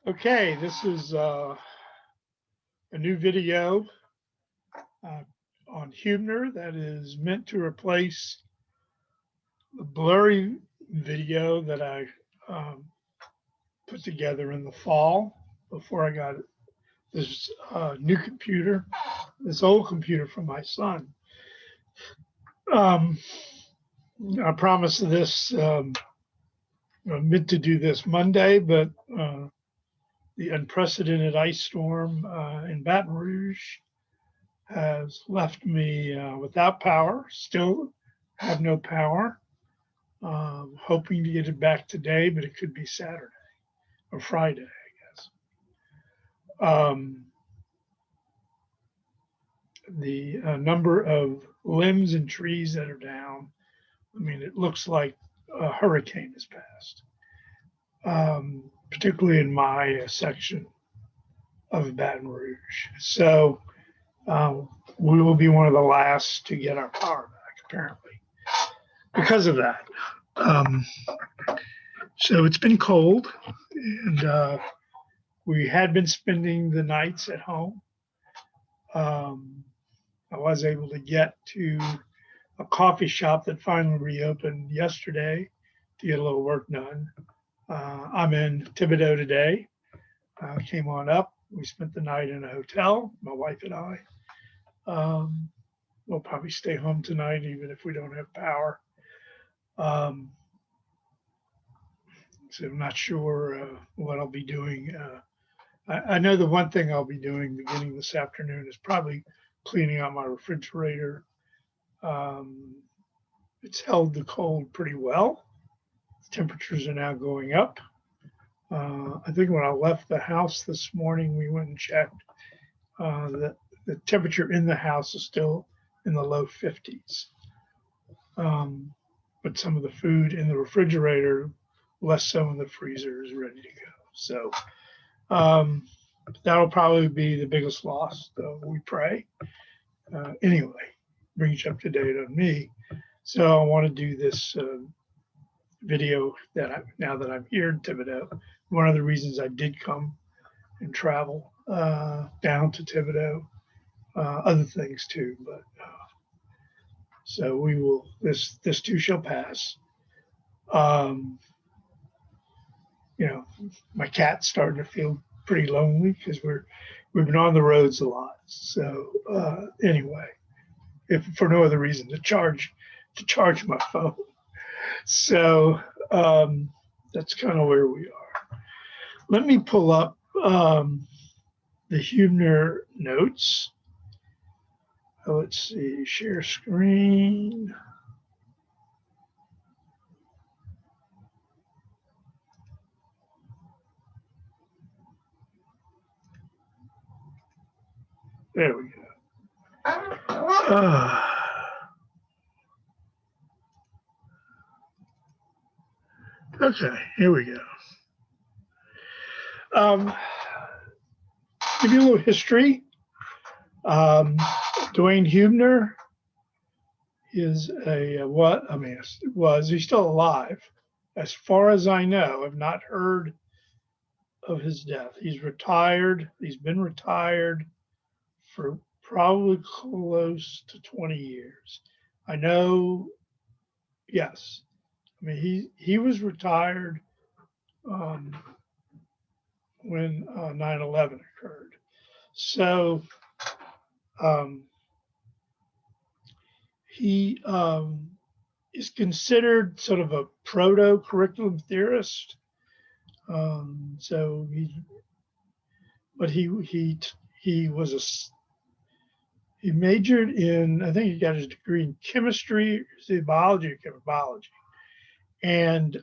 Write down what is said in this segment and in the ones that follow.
Okay, this is a new video on Huebner that is meant to replace the blurry video that I put together in the fall before I got this new computer, this old computer from my son. I promised this, I meant to do this Monday, but the unprecedented ice storm in Baton Rouge has left me without power. Still have no power. Hoping to get it back today, but it could be Saturday or Friday, I guess. The number of limbs and trees that are down, I mean, it looks like a hurricane has passed, particularly in my section of Baton Rouge. So we will be one of the last to get our power back, apparently, because of that. So it's been cold, and we had been spending the nights at home. I was able to get to a coffee shop that finally reopened yesterday to get a little work done. I'm in Thibodaux today. Came on up. We spent the night in a hotel, my wife and I. We'll probably stay home tonight, even if we don't have power. So I'm not sure what I'll be doing. I know the one thing I'll be doing beginning this afternoon is probably cleaning out my refrigerator. It's held the cold pretty well. Temperatures are now going up. I think when I left the house this morning, we went and checked. The temperature in the house is still in the low 50s. But some of the food in the refrigerator, less so in the freezer, is ready to go. So that'll probably be the biggest loss, though, we pray. Anyway, brings you up to date on me. So I want to do this video now that I'm here in Thibodaux. One of the reasons I did come and travel down to Thibodaux, other things too, but so we will. This too shall pass. My cat's starting to feel pretty lonely because we've been on the roads a lot. So anyway, if for no other reason to charge my phone. So that's kind of where we are. Let me pull up the Huebner notes. Let's see, share screen. There we go. Okay, here we go. Give you a little history. Dwayne Huebner is he's still alive. As far as I know, I've not heard of his death. He's retired. He's been retired for probably close to 20 years. I know, yes. I mean, he was retired when 9/11 occurred. So he is considered sort of a proto-curriculum theorist. He majored in, I think he got his degree in chemistry, biology or chemology, and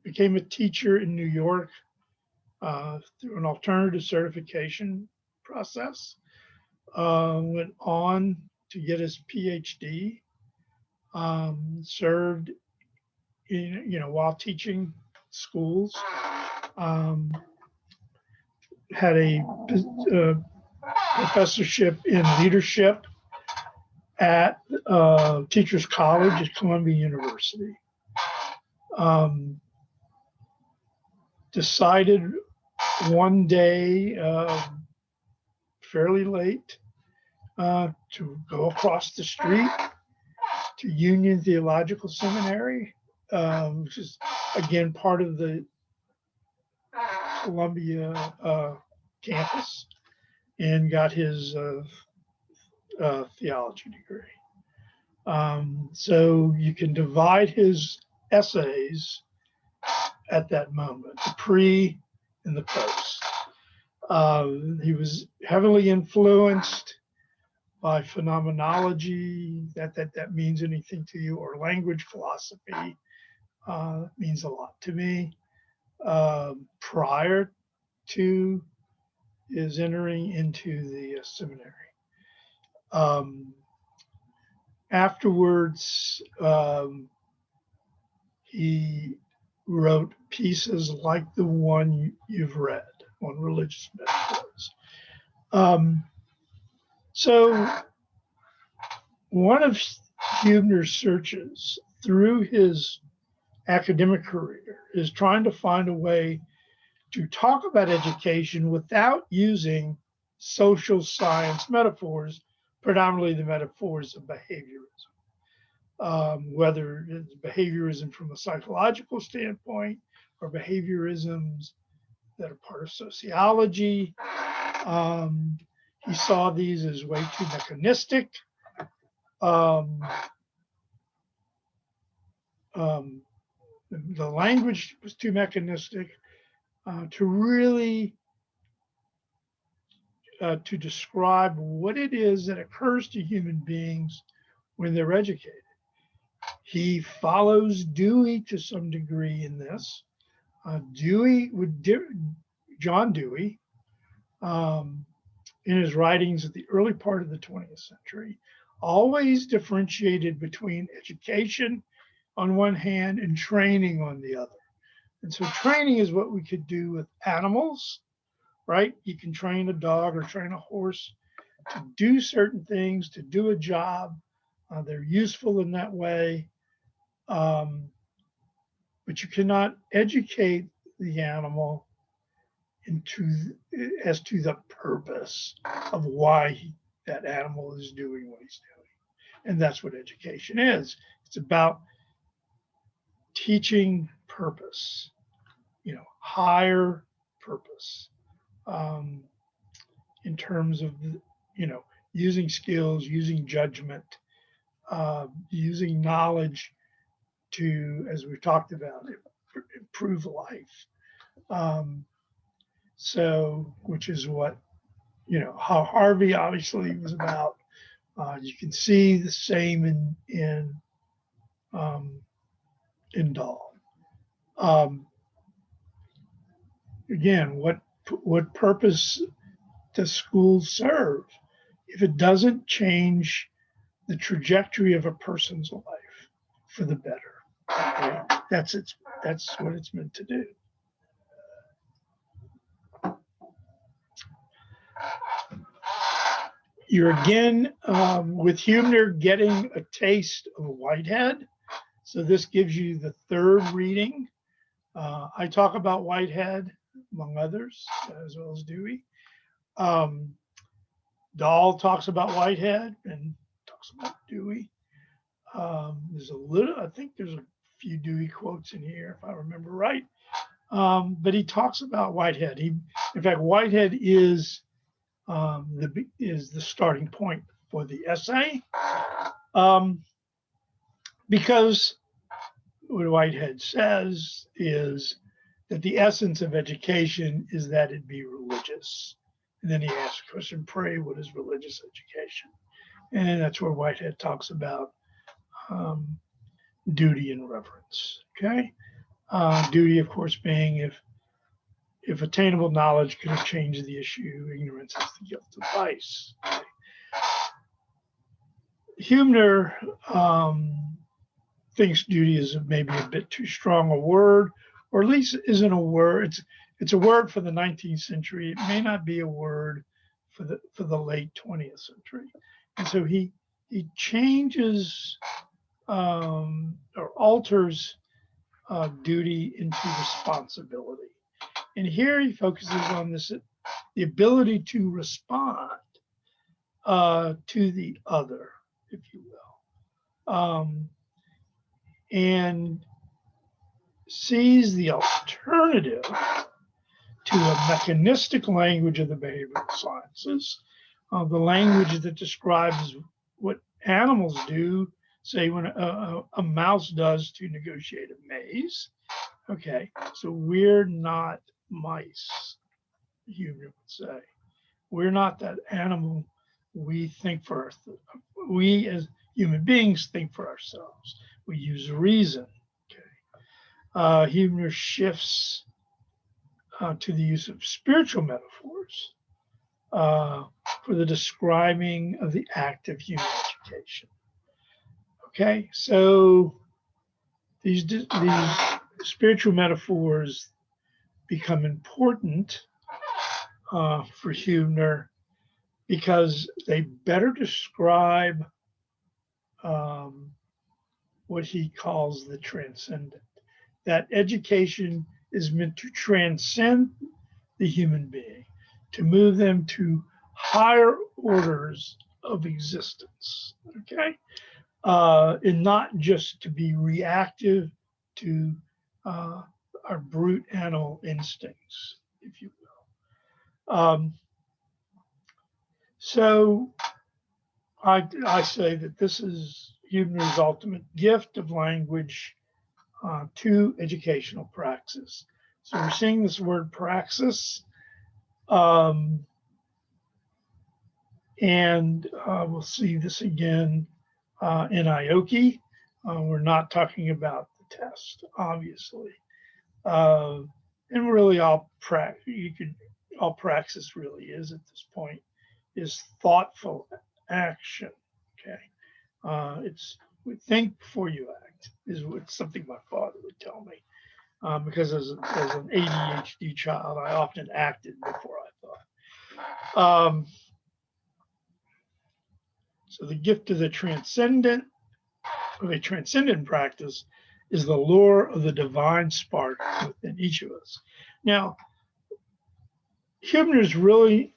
became a teacher in New York through an alternative certification process. Went on to get his PhD, served while teaching schools, had a professorship in leadership at Teachers College at Columbia University. decided one day, fairly late, to go across the street to Union Theological Seminary, which is again part of the Columbia campus, and got his theology degree. So you can divide his essays at that moment, the pre and the post. He was heavily influenced by phenomenology, that means anything to you, or language philosophy, means a lot to me. Prior to his entering into the seminary. Afterwards, he wrote pieces like the one you've read on religious metaphors. So one of Huebner's searches through his academic career is trying to find a way to talk about education without using social science metaphors, predominantly the metaphors of behaviorism. Whether it's behaviorism from a psychological standpoint or behaviorisms that are part of sociology. He saw these as way too mechanistic. The language was too mechanistic to really to describe what it is that occurs to human beings when they're educated. He follows Dewey to some degree in this. John Dewey, in his writings at the early part of the 20th century, always differentiated between education on one hand and training on the other. And so training is what we could do with animals, right? You can train a dog or train a horse to do certain things, to do a job. They're useful in that way. But you cannot educate the animal as to the purpose of why that animal is doing what he's doing. And that's what education is. It's about teaching purpose, higher purpose, in terms of, using skills, using judgment, using knowledge to, as we've talked about, improve life. Which is what, how Harvey obviously was about. You can see the same in Dahl. Again, what purpose does school serve if it doesn't change the trajectory of a person's life for the better? Okay? That's what it's meant to do. You're again, with Huebner, getting a taste of Whitehead. So this gives you the third reading. I talk about Whitehead, among others, as well as Dewey. Dahl talks about Whitehead and talks about Dewey. There's I think there's a few Dewey quotes in here, if I remember right. But he talks about Whitehead. In fact, Whitehead is the starting point for the essay, because what Whitehead says is that the essence of education is that it be religious. And then he asks the question, pray, what is religious education? And that's where Whitehead talks about duty and reverence. Okay, duty, of course, being if attainable knowledge could have changed the issue, ignorance is the guilt of vice. Okay. Huebner thinks duty is maybe a bit too strong a word, or at least isn't a word. It's a word for the 19th century. It may not be a word for the late 20th century. And so he changes or alters duty into responsibility. And here he focuses on this, the ability to respond to the other, if you will, and sees the alternative to a mechanistic language of the behavioral sciences, the language that describes what animals do, say when a mouse does to negotiate a maze. Okay, so we're not mice, Huebner would say. We're not that animal. We think for we as human beings think for ourselves. We use reason. Okay, Huebner shifts to the use of spiritual metaphors for the describing of the act of human education. Okay, so these spiritual metaphors become important for Huebner because they better describe what he calls the transcendent. That education is meant to transcend the human being, to move them to higher orders of existence, okay? And not just to be reactive to our brute animal instincts, if you will. So I say that this is Huebner's ultimate gift of language to educational praxis. So we're seeing this word praxis, and we'll see this again in IOKI. We're not talking about the test, obviously. And really all praxis really is at this point is thoughtful action, okay? It's think before you act is something my father would tell me. Because as an ADHD child, I often acted before I thought. So the gift of the transcendent, or the transcendent practice, is the lure of the divine spark within each of us. Now, Huebner is really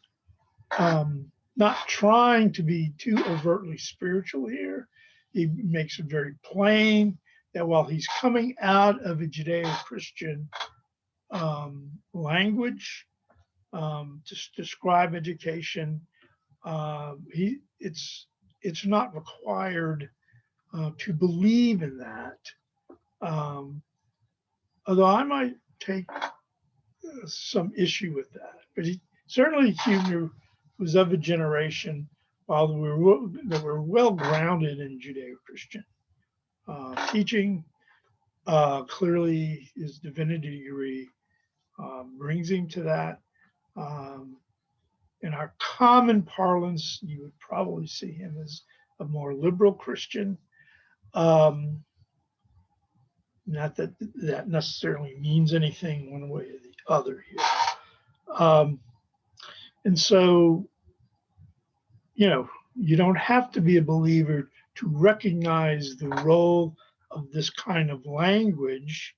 not trying to be too overtly spiritual here. He makes it very plain that while he's coming out of a Judeo-Christian language to describe education, it's not required to believe in that. Although I might take some issue with that, but certainly Huebner was of a generation while that were well grounded in Judeo-Christian teaching. Clearly, his divinity degree brings him to that. In our common parlance, you would probably see him as a more liberal Christian. Not that that necessarily means anything one way or the other here. And so, you don't have to be a believer to recognize the role of this kind of language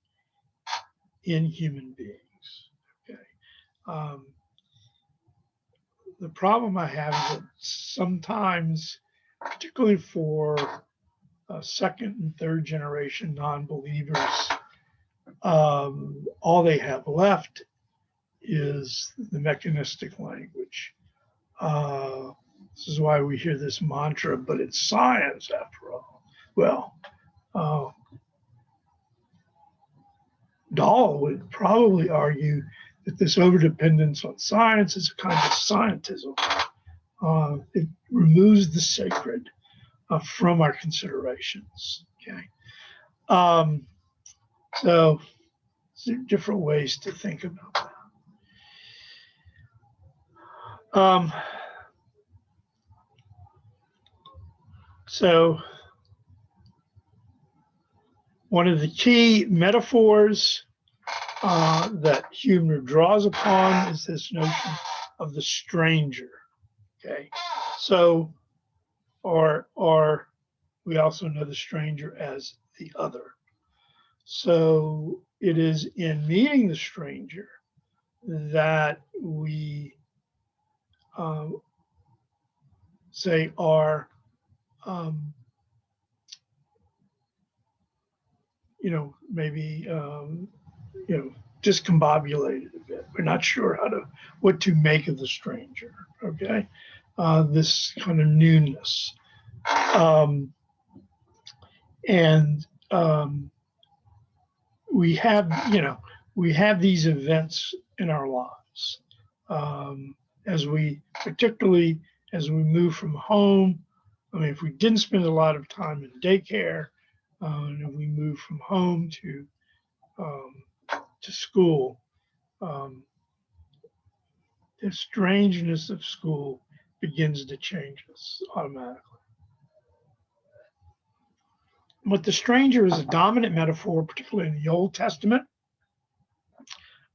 in human beings. Okay. The problem I have is that sometimes, particularly for second and third generation non-believers, all they have left is the mechanistic language. This is why we hear this mantra, but it's science after all. Well, Dahl would probably argue that this overdependence on science is a kind of scientism. It removes the sacred from our considerations. Okay, so there are different ways to think about that. So one of the key metaphors that Huebner draws upon is this notion of the stranger. Okay, so or we also know the stranger as the other. So it is in meeting the stranger that we say are, maybe, discombobulated a bit. We're not sure what to make of the stranger. Okay, this kind of newness, um, and we have, we have these events in our lives, particularly as we move from home. I mean, if we didn't spend a lot of time in daycare, and if we move from home to school, um, the strangeness of school begins to change us automatically. But the stranger is a dominant metaphor, particularly in the Old Testament.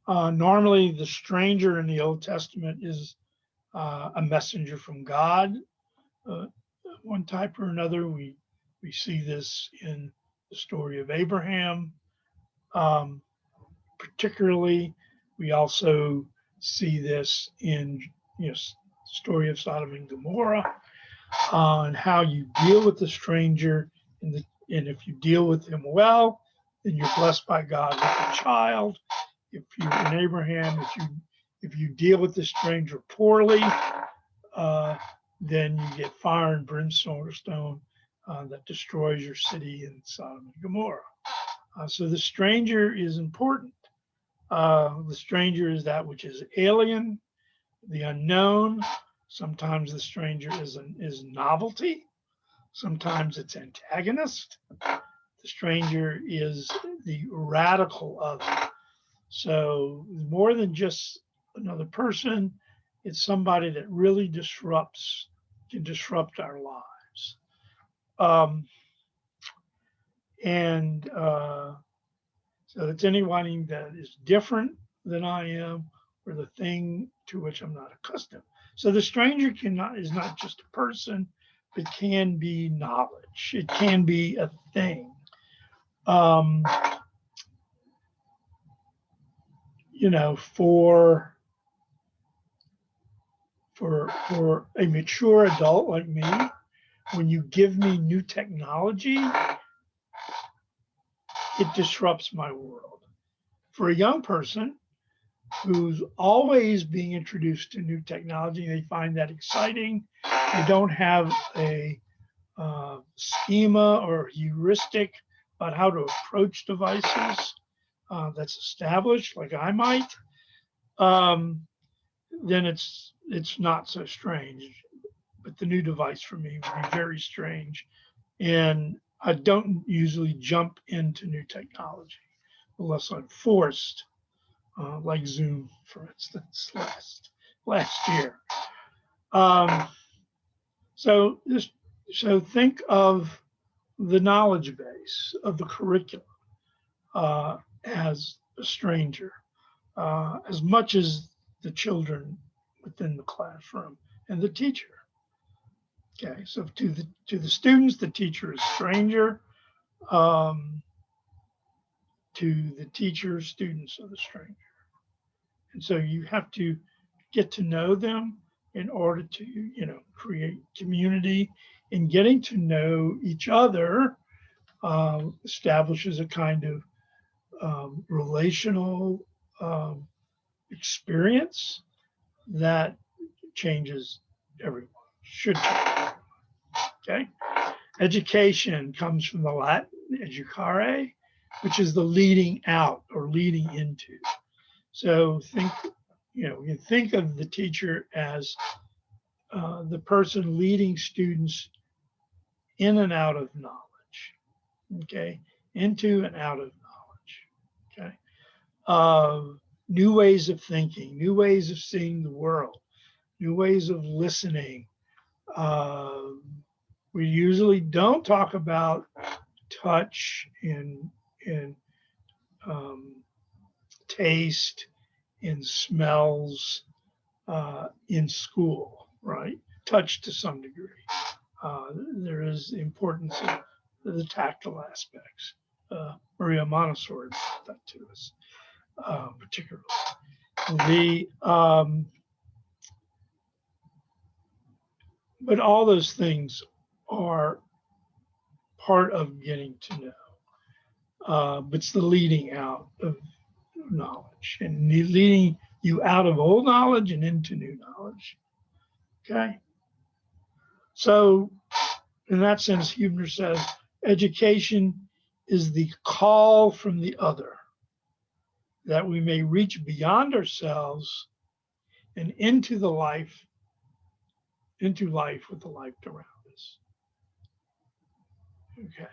Normally, the stranger in the Old Testament is a messenger from God, one type or another. We see this in the story of Abraham. Particularly, we also see this in the story of Sodom and Gomorrah, and how you deal with the stranger, and if you deal with him well, then you're blessed by God with a child. If you, in Abraham, if you deal with the stranger poorly, then you get fire and brimstone that destroys your city in Sodom and Gomorrah. So the stranger is important. The stranger is that which is alien, the unknown. Sometimes the stranger is novelty. Sometimes it's antagonist. The stranger is the radical other. So more than just another person, it's somebody that really can disrupt our lives. So it's anyone that is different than I am, or the thing to which I'm not accustomed. So the stranger is not just a person, it can be knowledge. It can be a thing. For a mature adult like me, when you give me new technology, it disrupts my world. For a young person who's always being introduced to new technology, they find that exciting. They don't have a schema or heuristic about how to approach devices that's established, like I might, then it's not so strange. But the new device for me would be very strange. And I don't usually jump into new technology unless I'm forced, like Zoom, for instance, last year. So think of the knowledge base of the curriculum as a stranger, as much as the children within the classroom and the teacher. Okay, so to the students, the teacher is stranger. To the teacher, students are the stranger. And so you have to get to know them in order to, create community. And getting to know each other establishes a kind of relational experience that changes everyone, should change. Okay. Education comes from the Latin educare, which is the leading out or leading into. So you think of the teacher as the person leading students in and out of knowledge, okay, into and out of knowledge, okay. New ways of thinking, new ways of seeing the world, new ways of listening. We usually don't talk about touch and taste and smells in school, right? Touch to some degree. There is the importance of the tactile aspects. Maria Montessori brought that to us, particularly. The but all those things are part of getting to know. But it's the leading out of knowledge and leading you out of old knowledge and into new knowledge. Okay. So in that sense, Huebner says education is the call from the other, that we may reach beyond ourselves and into life with the life around us. Okay.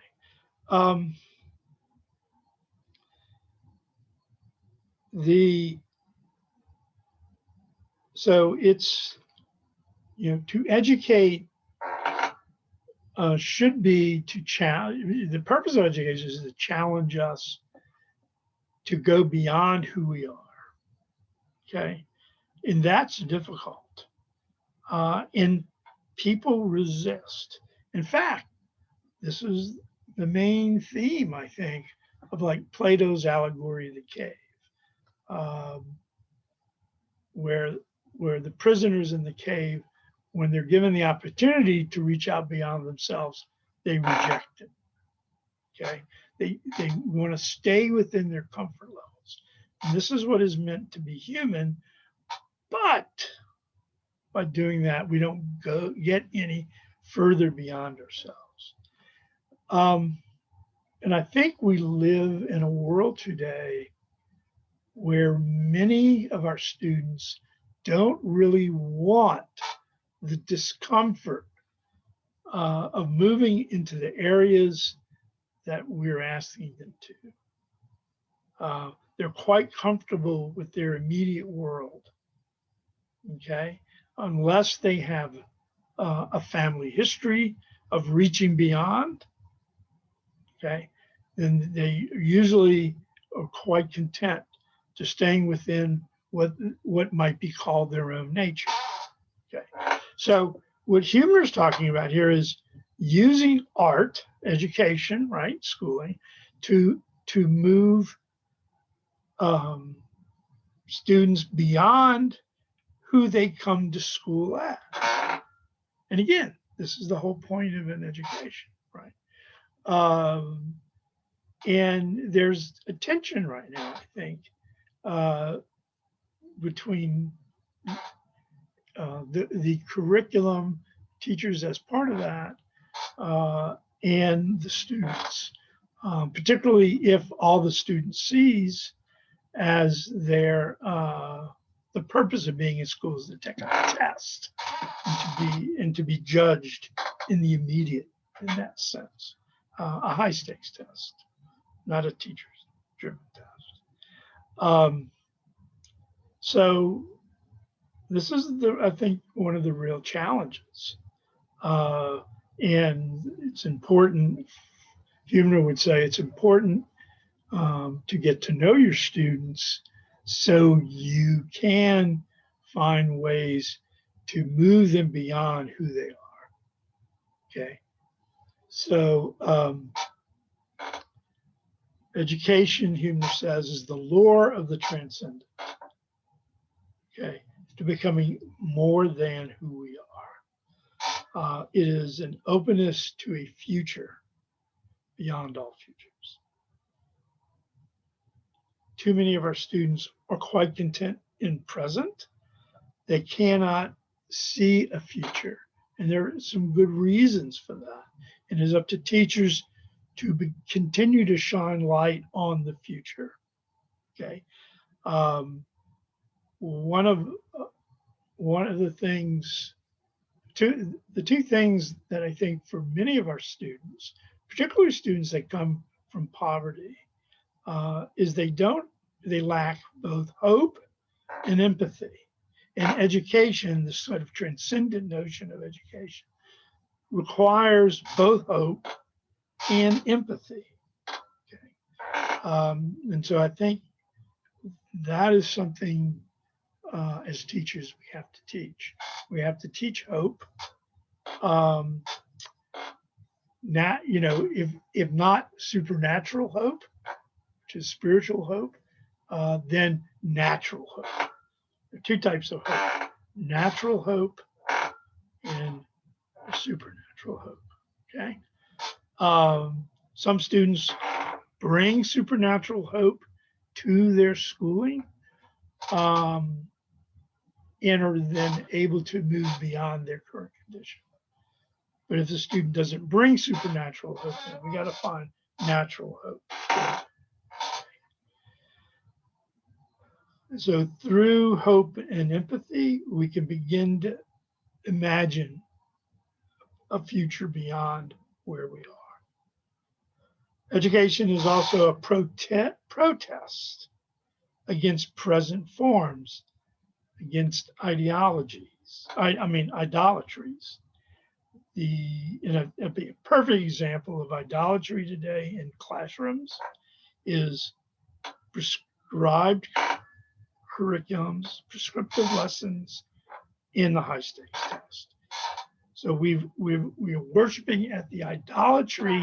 So it's, to educate should be to challenge. The purpose of education is to challenge us to go beyond who we are. Okay. And that's difficult. And people resist. In fact, this is the main theme, I think, of like Plato's allegory of the cave, where the prisoners in the cave, when they're given the opportunity to reach out beyond themselves, they reject it. Okay, they want to stay within their comfort levels. And this is what is meant to be human, but by doing that, we don't get any further beyond ourselves. And I think we live in a world today where many of our students don't really want the discomfort of moving into the areas that we're asking them to. They're quite comfortable with their immediate world, okay? Unless they have a family history of reaching beyond, okay? Then they usually are quite content to staying within what might be called their own nature. Okay. So what Huebner is talking about here is using art, education, right, schooling, to move students beyond who they come to school at. And again, this is the whole point of an education, right? And there's a tension right now, I think, between the curriculum, teachers as part of that, and the students, particularly if all the student sees as their the purpose of being in school is to take a test and to be judged in the immediate, in that sense, a high stakes test, not a teacher's driven test. So this is I think one of the real challenges, and it's important. Huebner would say it's important to get to know your students so you can find ways to move them beyond who they are. Okay, so education, Huebner says, is the lure of the transcendent. Okay, to becoming more than who we are. It is an openness to a future beyond all futures. Too many of our students are quite content in present. They cannot see a future, and there are some good reasons for that. It is up to teachers to continue to shine light on the future. Okay, one of the things, the two things that I think for many of our students, particularly students that come from poverty, is they lack both hope and empathy. And education, this sort of transcendent notion of education, requires both hope and empathy. Okay. And so I think that is something as teachers we have to teach. We have to teach hope. Not, if not supernatural hope, which is spiritual hope, then natural hope. There are two types of hope: natural hope and supernatural hope. Okay. Some students bring supernatural hope to their schooling, and are then able to move beyond their current condition. But if the student doesn't bring supernatural hope, then we got to find natural hope. So through hope and empathy, we can begin to imagine a future beyond where we are. Education is also a protest against present forms, against ideologies, idolatries. A perfect example of idolatry today in classrooms is prescribed curriculums, prescriptive lessons in the high stakes test. So we're worshiping at the idolatry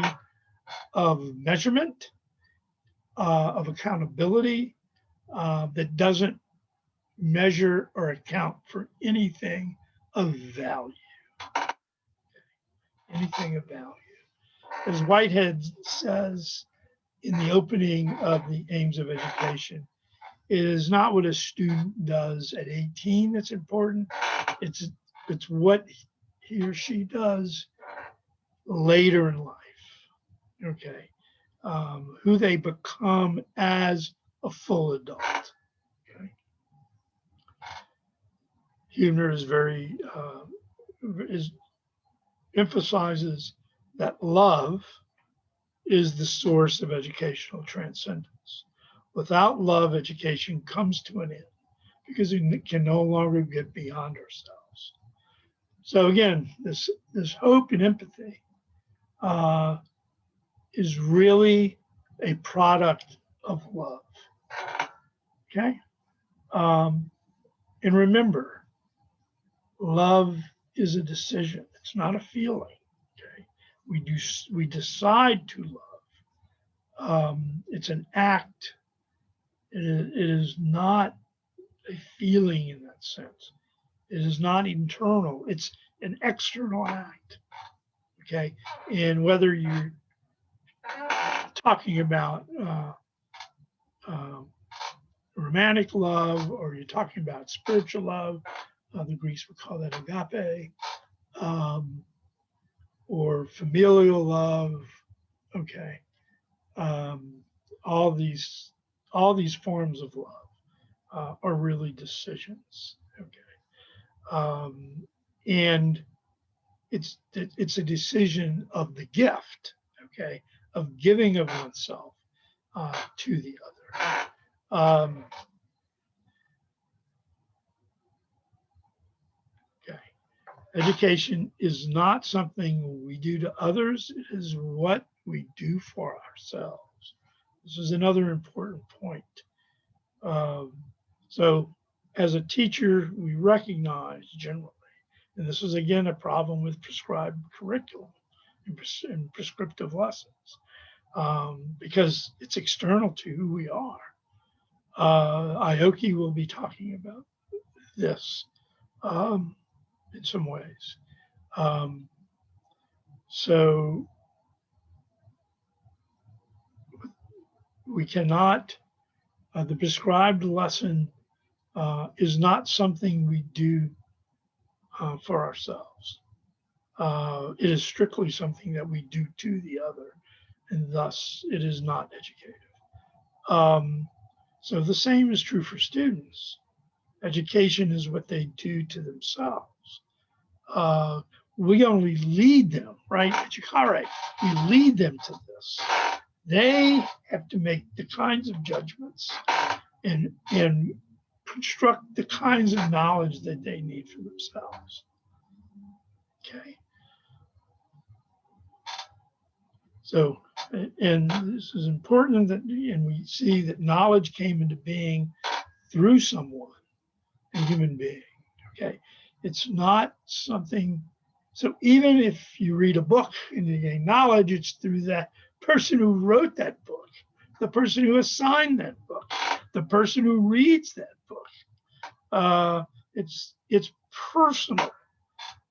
of measurement, of accountability, that doesn't measure or account for anything of value. Anything of value. As Whitehead says in the opening of the Aims of Education, it is not what a student does at 18 that's important. It's what he or she does later in life. Okay. Who they become as a full adult. Okay. Huebner emphasizes that love is the source of educational transcendence. Without love, education comes to an end because it can no longer get beyond ourselves. So again, this hope and empathy is really a product of love. Okay? And remember, love is a decision. It's not a feeling. Okay? We decide to love. It's an act. It is not a feeling in that sense. It is not internal. It's an external act. Okay, and whether you're talking about romantic love or you're talking about spiritual love, the Greeks would call that agape, or familial love. Okay, all these forms of love are really decisions. Okay, and it's a decision of the gift. Okay, of giving of oneself to the other. Okay, education is not something we do to others. It is what we do for ourselves. This is another important point. So as a teacher, we recognize generally, and this is again a problem with prescribed curriculum and prescriptive lessons, because it's external to who we are. Aoki will be talking about this in some ways. So we cannot, the prescribed lesson is not something we do for ourselves. It is strictly something that we do to the other, and thus it is not educative. So the same is true for students. Education is what they do to themselves. We only lead them, right? Educare, we lead them to this. They have to make the kinds of judgments and construct the kinds of knowledge that they need for themselves. Okay. So, and this is important that, and we see that knowledge came into being through someone, a human being. Okay. It's not something, so even if you read a book and you gain knowledge, it's through that person who wrote that book, the person who assigned that book, the person who reads that book. It's personal.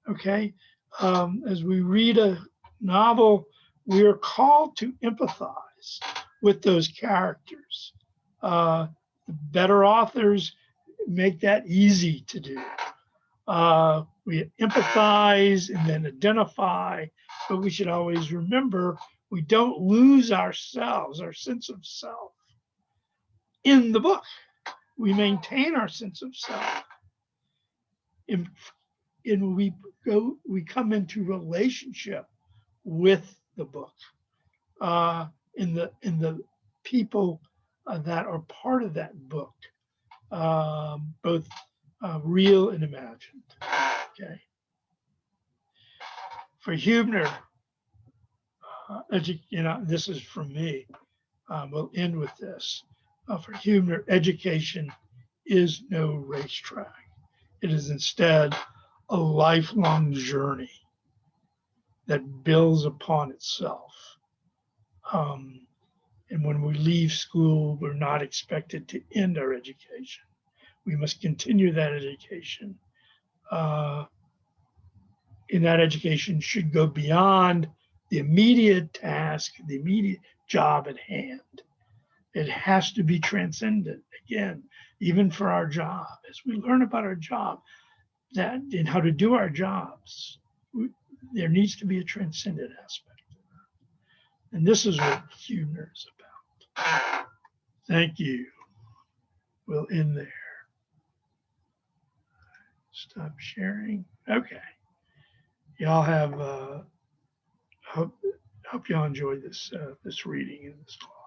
Okay, as we read a novel, we are called to empathize with those characters. The better authors make that easy to do. We empathize and then identify, but we should always remember we don't lose ourselves, our sense of self in the book. We maintain our sense of self. And we come into relationship with the book, in the people that are part of that book, both real and imagined. Okay. For Huebner, this is from me. We'll end with this. For Huebner, education is no racetrack. It is instead a lifelong journey that builds upon itself. And when we leave school, we're not expected to end our education. We must continue that education. And that education should go beyond the immediate task, the immediate job at hand. It has to be transcendent. Again, even for our job, as we learn about our job, that and how to do our jobs, there needs to be a transcendent aspect. And this is what Huebner is about. Thank you. We'll end there. Stop sharing. Okay. Y'all have hope y'all enjoyed this reading in this class.